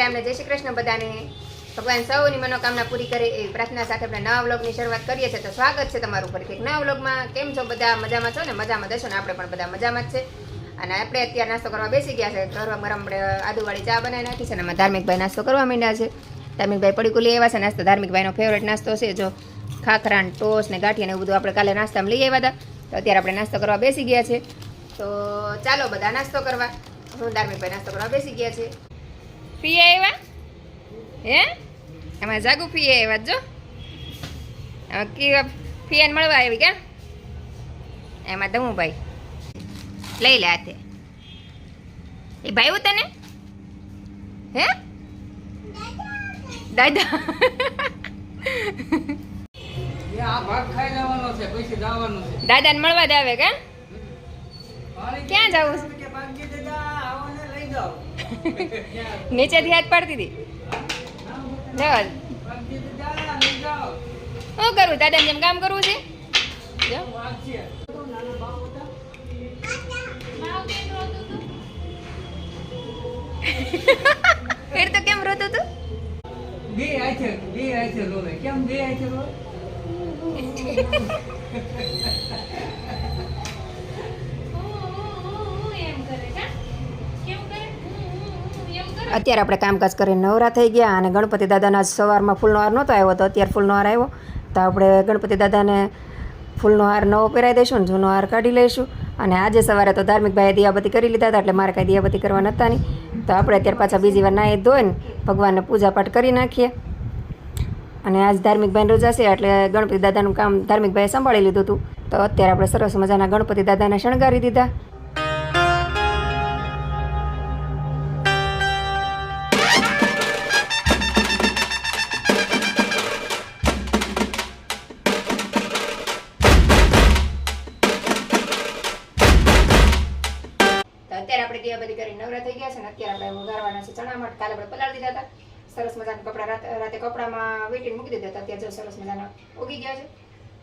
સીતારામને જય શ્રી કૃષ્ણ બધાને. ભગવાન સૌની મનોકામના પૂરી કરે એવી પ્રાર્થના સાથે આપણે નવા વ્લોગની શરૂઆત કરીએ છીએ. તો સ્વાગત છે તમારું ફરીથી નવા વ્લોગમાં. કેમ છો બધા? મજામાં છો ને? મજામાં દશો ને? આપણે પણ બધા મજામાં જ છે. અને આપણે અત્યારે નાસ્તો કરવા બેસી ગયા છે. ગરમ ગરમ આપણે આદુવાળી ચા બનાવી નાખી છે ને એમાં ધાર્મિકભાઈ નાસ્તો કરવા માંડ્યા છે. ધાર્મિકભાઈ પડીકું લઈ આવ્યા છે નાસ્તો. ધાર્મિકભાઈનો ફેવરેટ નાસ્તો છે જો ખાખરા ને ટોસ ને ગાંઠિયા ને એવું બધું આપણે કાલે નાસ્તામાં લઈ આવ્યા હતા. તો અત્યારે આપણે નાસ્તો કરવા બેસી ગયા છે. તો ચાલો બધા નાસ્તો કરવા. હું ધાર્મિકભાઈ નાસ્તો કરવા બેસી ગયા છે. પીએ આવ્યા હે? એમાં જાગુ પીએ આવ્યા જો ફિયાને મળવા આવી કે એમાં દમુભાઈ લઈ લે હાથે. એ ભાઈ હું તને હે દાદા દાદાને મળવા જ આવે કે ક્યાં જવું છે? નીચેથી હાથ પાડતી હતી. શું કરવું? દાદાને જેમ કામ કરવું છે? ફેર તો કેમ રોતું તું? અત્યારે આપણે કામકાજ કરીને નવરા થઈ ગયા અને ગણપતિ દાદાના સવારમાં ફૂલનો હાર નહોતો આવ્યો તો અત્યારે ફૂલનો હાર આવ્યો. તો આપણે ગણપતિ દાદાને ફૂલનો હાર નવો પહેરાવી દઈશું ને જૂનો હાર કાઢી લઈશું. અને આજે સવારે તો ધાર્મિકભાઈએ દિયાબત્તી કરી લીધા હતા એટલે મારે કાંઈ દિયાબત્તી કરવા નહોતા નહીં. તો આપણે અત્યારે પાછા બીજી વાર નાહી ધોઈને ભગવાનને પૂજાપાઠ કરી નાખીએ. અને આજ ધાર્મિકભાઈને રજા છે એટલે ગણપતિ દાદાનું કામ ધાર્મિકભાઈએ સંભાળી લીધું હતું. તો અત્યારે આપણે સરસ મજાના ગણપતિ દાદાને શણગારી દીધા. આપણે દિયાબત્તી કરીને નવરા થઈ ગયા છે ને અત્યારે આપણે વઘારવાના છે ચણા મઠ. કાલે આપણે પલાળી દીધા હતા. સરસ મજાના કપડા રાતે કપડામાં વીટીને મૂકી દીધા હતા. અત્યારે જો સરસ મજાના ઉગી ગયા છે.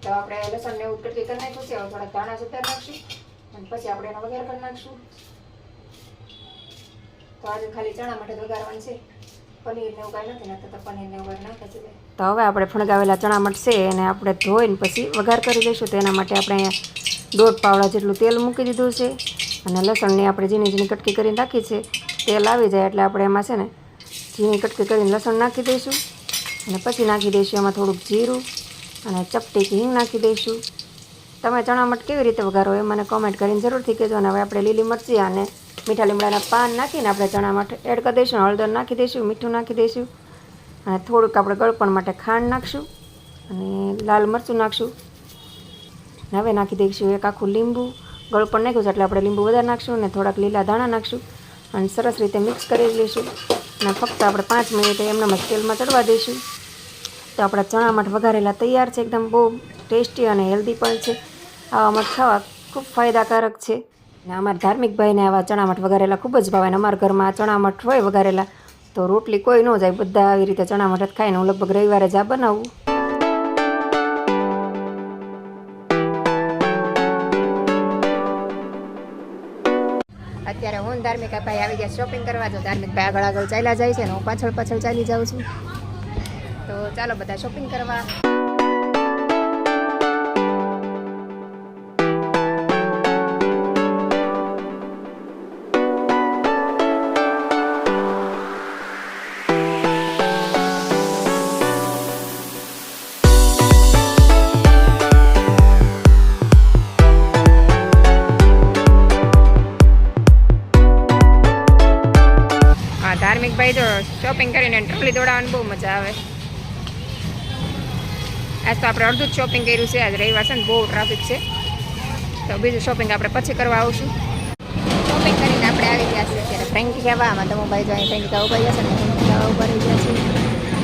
તો આપણે લસણ ને એવું કટકી કરી નાખ્યું છે. હવે થોડાક ધાણા સુધાર નાખશું અને પછી આપણે એનો વઘાર કરી નાખશું. તો આજે ખાલી ચણા મઠ વઘારવાનું છે. પનીર ને એવું કાંઈ નથી નાખતા તો પનીર ને વઘાર નાખે છે. તો હવે આપણે ફણગાવેલા ચણા મઠ છે એને આપણે ધોઈને પછી વઘાર કરી લઈશું. તો એના માટે આપણે 1.5 પાવડા જેટલું તેલ મૂકી દીધું છે. અને લસણની આપણે ઝીણી ઝીણી કટકી કરીને રાખી છે. તેલ આવી જાય એટલે આપણે એમાં છે ને ઝીણી કટકી કરીને લસણ નાખી દઈશું. અને પછી નાખી દઈશું એમાં થોડુંક જીરું અને ચપટી હિંગ નાખી દઈશું. તમે ચણા મઠ કેવી રીતે વઘારો એ મને કોમેન્ટ કરીને જરૂરથી કહેજો. અને હવે આપણે લીલી મરચી અને મીઠા લીમડાના પાન નાખીને આપણે ચણા મઠ એડ કરી દઈશું. હળદર નાખી દઈશું, મીઠું નાખી દઈશું અને થોડુંક આપણે ગળપણ માટે ખાંડ નાખશું અને લાલ મરચું નાખશું. હવે નાખી દઈશું એક આખું લીંબુ. ગળપણ નાખ્યું છે એટલે આપણે લીંબુ વધારે નાખશું અને થોડાક લીલા ધાણા નાખશું અને સરસ રીતે મિક્સ કરી લઈશું. અને ફક્ત આપણે 5 મિનિટ એમનામ જ તેલમાં ચડવા દઈશું. તો આપણા ચણા મઠ વઘારેલા તૈયાર છે. એકદમ બહુ ટેસ્ટી અને હેલ્ધી પણ છે. આવા મઠ ખાવા ખૂબ ફાયદાકારક છે. અને અમારા ધાર્મિકભાઈને આવા ચણા મઠ વઘારેલા ખૂબ જ ભાવે. અને અમારા ઘરમાં ચણા મઠ હોય વઘારેલા તો રોટલી કોઈ ન જાય. બધા આવી રીતે ચણા મઠ જ ખાઈને હું લગભગ રવિવારે જ આ બનાવું. અત્યારે હું ધાર્મિકભાઈ આવી ગયા શોપિંગ કરવા. જો ધાર્મિકભાઈ આગળ આગળ ચાલ્યા જાય છે ને હું પાછળ પાછળ ચાલી જાઉં છું. તો ચાલો બધા શોપિંગ કરવા. ધાર્મિકભાઈ તો શોપિંગ કરીને ટ્રોલી દોડાવવાની બહુ મજા આવે. આજ તો આપણે અડધું જ શોપિંગ કર્યું છે. આજ રવિવાર છે ને બહુ ટ્રાફિક છે. તો બીજું શોપિંગ આપણે પછી કરવા આવશું. શોપિંગ કરીને આપણે આવી ગયા છીએ અત્યારે ફ્રેન્કી ખાવા. આમાં દમુભાઈ જો અહીં ફ્રેન્કી ખાવા ઉભા ગયા છે ને ફ્રેન્કી ખાવા ઉભા રહી ગયા છે.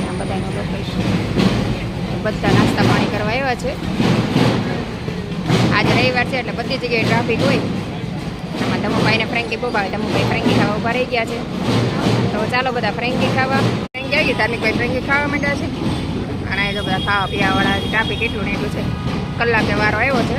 આ બધાનું લોકેશન બધા નાસ્તા પાણી કરવા આવ્યા છે. આજે રવિવાર છે એટલે બધી જગ્યાએ ટ્રાફિક હોય. આમાં દમુભાઈને ફ્રેન્કી બહુ ભાવે. દમુભાઈ ફ્રેન્કી ખાવા ઉભા રહી ગયા છે. તો ચાલો બધા ફ્રેન્કી ખાવા. ફ્રેન્કી આવી ગઈ. ધાર્મિકભાઈ ફ્રેન્કી ખાવા માંડ્યા છે. અને એ તો બધા ખાવા પીવાવાળા ટ્રાફિક એટલું ને એટલું છે. કલાકે વારો આવ્યો છે.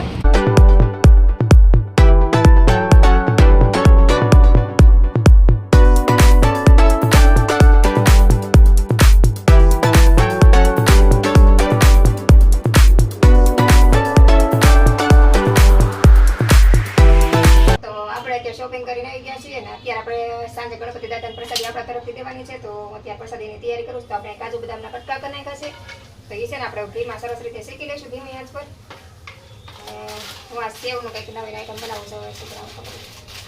સરસ્વતી દાદાની પ્રસાદી આપણા તરફથી દેવાની છે. તો અત્યારે પ્રસાદીની તૈયારી કરું છું. તો આપણે કાજુ બદામના કટકા કરી નાખ્યા છે. તો એ છે ને આપણે ઘીમાં સરસ રીતે શેકી લઈશું ધીમી આંચ પર. હું આ સેવનું કંઈક નવી આઈટમ બનાવું છું. હવે છોકરાઓને ખબર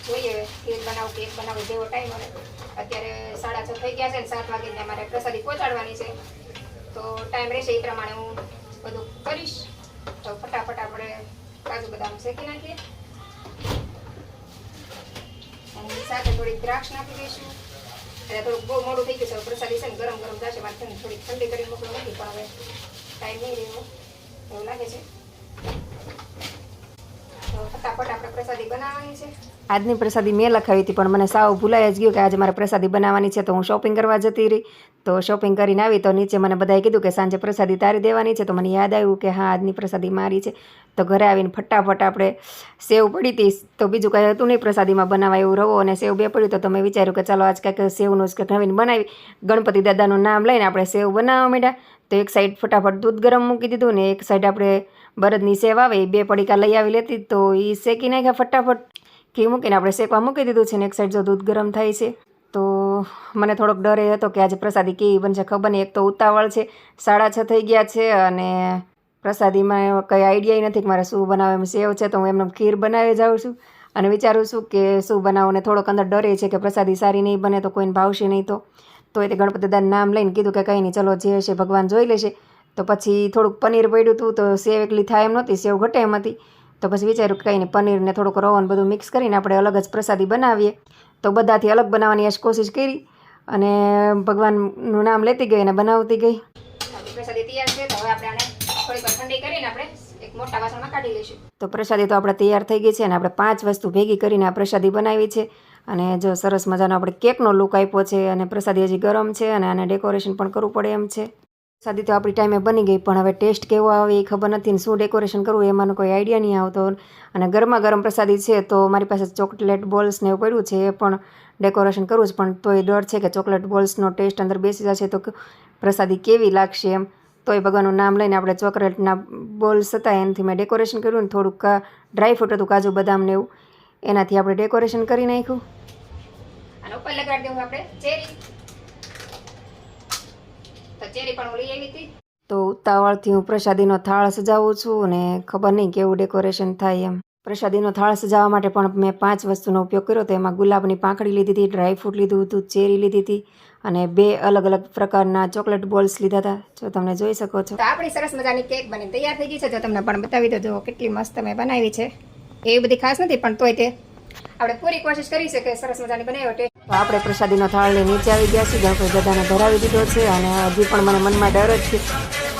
જોઈએ કેક બનાવું કેક બનાવું જેવો ટાઈમ મળે. અત્યારે 6:30 થઈ ગયા છે ને 7 વાગે અમારે પ્રસાદી પહોંચાડવાની છે. તો ટાઈમ રહેશે એ પ્રમાણે હું બધું કરીશ. તો ફટાફટ આપણે કાજુ બદામ શેકી નાખીએ. અને સાથે થોડીક દ્રાક્ષ નાખી દઈશું. એટલે થોડુંક બહુ મોડું થઈ ગયું છે. પ્રસાદી છે ને ગરમ ગરમ જશે. મારે છે ને થોડીક ઠંડી કરી મોકલો નથી, પણ હવે ટાઈમ નહીં રહ્યો એવું લાગે છે. તો ફટાફટ આપણે પ્રસાદી બનાવવાની છે. આજની પ્રસાદી મેં લખાવી હતી, પણ મને સાવ ભૂલાઈ જ ગયું કે આજે મારે પ્રસાદી બનાવવાની છે. તો હું શોપિંગ કરવા જતી રહી. તો શોપિંગ કરીને આવી તો નીચે મને બધાએ કીધું કે સાંજે પ્રસાદી તારી દેવાની છે. તો મને યાદ આવ્યું કે હા આજની પ્રસાદી મારી છે. તો ઘરે આવીને ફટાફટ આપણે સેવ પડી હતી. તો બીજું કાંઈ હતું નહીં પ્રસાદીમાં બનાવાય એવું, રવો અને સેવ બે પડ્યું. તો મેં વિચાર્યું કે ચાલો આજ કાંઈક સેવનું જ કંઈક નવીન બનાવી. ગણપતિ દાદાનું નામ લઈને આપણે સેવ બનાવવા માંડ્યા. તો એક સાઈડ ફટાફટ દૂધ ગરમ મૂકી દીધું ને એક સાઈડ આપણે બરદની સેવ આવે એ 2 પડીકા લઈ આવી લેતી. તો એ શેકી નાખ્યા ફટાફટ. ઘી મૂકીને આપણે શેકવા મૂકી દીધું છે ને એક સાઈડ જો દૂધ ગરમ થાય છે. તો મને થોડોક ડર એ હતો કે આજે પ્રસાદી કેવી બનશે ખબર નહીં. એક તો ઉતાવળ છે, 6:30 થઈ ગયા છે અને પ્રસાદીમાં કંઈ આઈડિયા નથી કે મારે શું બનાવે. એમ સેવ છે તો હું એમને ખીર બનાવી જાઉં છું અને વિચારું છું કે શું બનાવું. ને થોડોક અંદર ડરે છે કે પ્રસાદી સારી નહીં બને તો કોઈને ભાવશે નહીં. તો એ ગણપતિ દાદાનું નામ લઈને કીધું કે કંઈ નહીં ચલો જે હશે ભગવાન જોઈ લેશે. તો પછી થોડુંક પનીર પડ્યું હતું. તો સેવ એકલી થાય એમ નહોતી, સેવ ઘટે એમ હતી. તો પછી વિચાર્યું કે કંઈ નહીં પનીરને થોડુંક રવન બધું મિક્સ કરીને આપણે અલગ જ પ્રસાદી બનાવીએ. તો બધાથી અલગ બનાવવાની કોશિશ કરી અને ભગવાનનું નામ લેતી ગઈ અને બનાવતી ગઈ. પ્રસાદી તૈયાર છે. તો હવે આપણે આને થોડીક ઠંડી કરીને આપણે એક મોટા વાસણમાં કાઢી લઈશું. તો પ્રસાદી તો આપણે તૈયાર થઈ ગઈ છે અને આપણે 5 વસ્તુ ભેગી કરીને આ પ્રસાદી બનાવી છે. અને જો સરસ મજાનો આપણે કેકનો લુક આપ્યો છે અને પ્રસાદી હજી ગરમ છે અને આને ડેકોરેશન પણ કરવું પડે એમ છે. પ્રસાદી તો આપણી ટાઈમે બની ગઈ, પણ હવે ટેસ્ટ કેવો આવે એ ખબર નથી ને શું ડેકોરેશન કરવું એમાંનો કોઈ આઈડિયા નહીં આવતો. અને ગરમા ગરમ પ્રસાદી છે તો મારી પાસે ચોકલેટ બોલ્સ ને એવું પડ્યું છે, એ પણ ડેકોરેશન કરવું છે. પણ તોય ડર છે કે ચોકલેટ બોલ્સનો ટેસ્ટ અંદર બેસી જશે તો પ્રસાદી કેવી લાગશે એમ. તોય ભગવાનનું નામ લઈને આપણે ચોકલેટના બોલ્સ હતા એનાથી મેં ડેકોરેશન કર્યું ને થોડુંક ડ્રાય ફ્રૂટ હતું કાજુ બદામ ને એવું, એનાથી આપણે ડેકોરેશન કરી નાખ્યું. અને ઉપર લગાડી દેવું આપણે ચેરી. તો ચેરી પણ લઈ આવી હતી. તો ઉતાવળથી હું પ્રસાદીનો થાળ સજાવું છું ને ખબર નહીં કેવું ડેકોરેશન થાય એમ. પ્રસાદીનો થાળ સજાવવા માટે પણ મેં 5 વસ્તુનો ઉપયોગ કર્યો. તો એમાં ગુલાબની પાંખડી લીધી હતી, ડ્રાય ફ્રૂટ લીધું હતું, ચેરી લીધી હતી અને 2 અલગ અલગ પ્રકારના ચોકલેટ બોલ્સ લીધા હતા. જો તમને જોઈ શકો છો. તો આપણી સરસ મજાની કેક બની તૈયાર થઈ ગઈ છે. જો તમને પણ બતાવી દો, જો કેટલી મસ્ત મેં બનાવી છે. એ બધી ખાસ નથી પણ તોય તે આપણે પૂરી કોશિશ કરી છે કે સરસ મજાની બનાવી. તો આપણે પ્રસાદીનો થાળ લઈ નીચે આવી ગયા છીએ. ગણપતિ દાદાને ધરાવી દીધો છે અને હજી પણ મને મનમાં ડર જ છે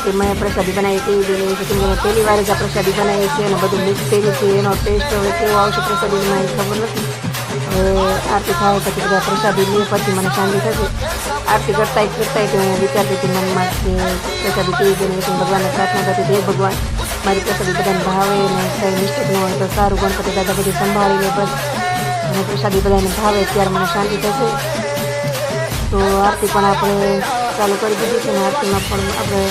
કે મેં પ્રસાદી બનાવી કેવી બનાવી છે. કેમ કે પહેલી વાર જ આ પ્રસાદી બનાવી છે અને બધું મિક્સ કર્યું છે. એનો ટેસ્ટ હવે કેવો આવશે પ્રસાદીમાં એ ખબર નથી. હવે આરતી થાય પછી બધા પ્રસાદી લે પછી મને શાંતિ થશે. આરતી કરતા હું વિચારતી હતી મનમાં કે પ્રસાદી કેવી બની છે. ભગવાનને પ્રાર્થના કરતી હે ભગવાન મારી પ્રસાદી બધાને ભાવે ને કંઈ મિસ્ટેક ન હોય તો સારું. ગણપતિ દાદા બધું સંભાળી લે બસ અને પ્રસાદી બધાને ભાવે ત્યારે મને શાંતિ થશે. તો આરતી પણ આપણે ચાલુ કરી દીધી છે ને આરતીમાં પણ આપણે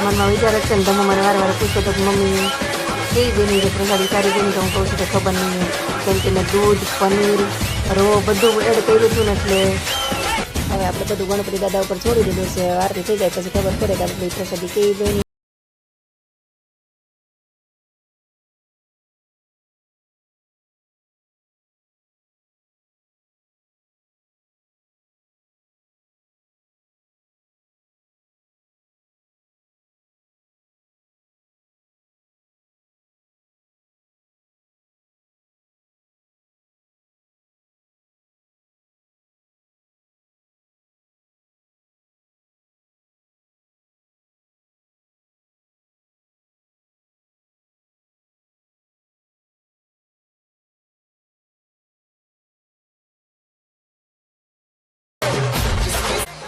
મનમાં વિચાર જ છે ને તમે મને વારે પૂછો તો મમ્મી કેવી બની છે પ્રસાદી સારી બની. તો હું કહું છું કે ખબર નહીં કેમ કે મેં દૂધ પનીર રવો બધું એડ કર્યું હતું ને એટલે હવે આપણે બધું ગણપતિ દાદા ઉપર છોડી દીધું છે. આરતી થઈ જાય પછી ખબર પડે કે આપણી પ્રસાદી કેવી બની.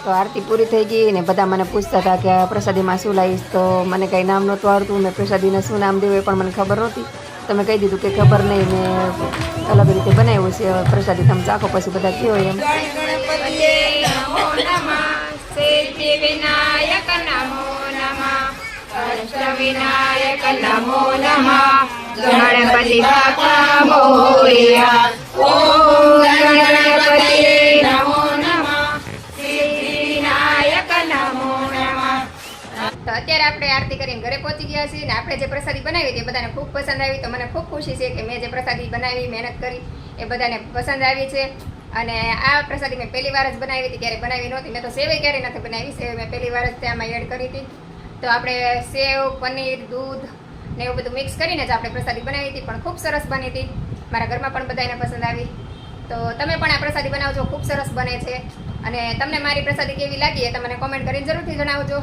તો આરતી પૂરી થઈ ગઈ ને બધા મને પૂછતા હતા કે પ્રસાદીમાં શું લાવીશ. તો મને કંઈ નામ નહોતું આવડતું. મેં પ્રસાદીને શું નામ દેવું એ પણ મને ખબર નહોતી. તમે કહી દીધું કે ખબર નહીં મેં અલગ રીતે બનાવ્યું છે. પ્રસાદી તમે ચાખો પછી બધા કયો એમ. વિનાયક નમો નમઃ ગણપતિ બાપા મોરયા. ઓમ ગણપતિ નમો આપણે આરતી કરીને ઘરે પહોંચી ગયા છીએ ને આપણે જે પ્રસાદી બનાવી હતી એ બધાને ખૂબ પસંદ આવી. તો મને ખૂબ ખુશી છે કે મેં જે પ્રસાદી બનાવી, મહેનત કરી એ બધાને પસંદ આવી છે. અને આ પ્રસાદી મેં પહેલી વાર જ બનાવી હતી, ક્યારે બનાવી નહોતી. મેં તો સેવે ક્યારે નથી બનાવી, સેવ મેં પહેલી વાર જ તેમાં એડ કરી હતી. તો આપણે સેવ, પનીર, દૂધ ને એવું બધું મિક્સ કરીને જ આપણે પ્રસાદી બનાવી હતી, પણ ખૂબ સરસ બની હતી. મારા ઘરમાં પણ બધાને પસંદ આવી. તો તમે પણ આ પ્રસાદી બનાવજો, ખૂબ સરસ બને છે. અને તમને મારી પ્રસાદી કેવી લાગી એ તમને કોમેન્ટ કરીને જરૂરથી જણાવજો.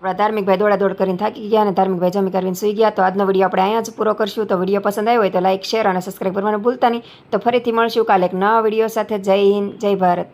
આપણા ધાર્મિકભાઈ દોડાદોડ કરીને થાકી ગયા અને ધાર્મિકભાઈ જમી કરીને સૂઈ ગયા. તો આજનો વિડીયો આપણે અહીંયા જ પૂરો કરશું. તો વિડીયો પસંદ આવ્યો હોય તો લાઈક, શેર અને સબસ્ક્રાઈબ કરવાનું ભૂલતા નહીં. તો ફરીથી મળશું કાલે એક નવા વિડીયો સાથે. જય હિન્દ, જય ભારત.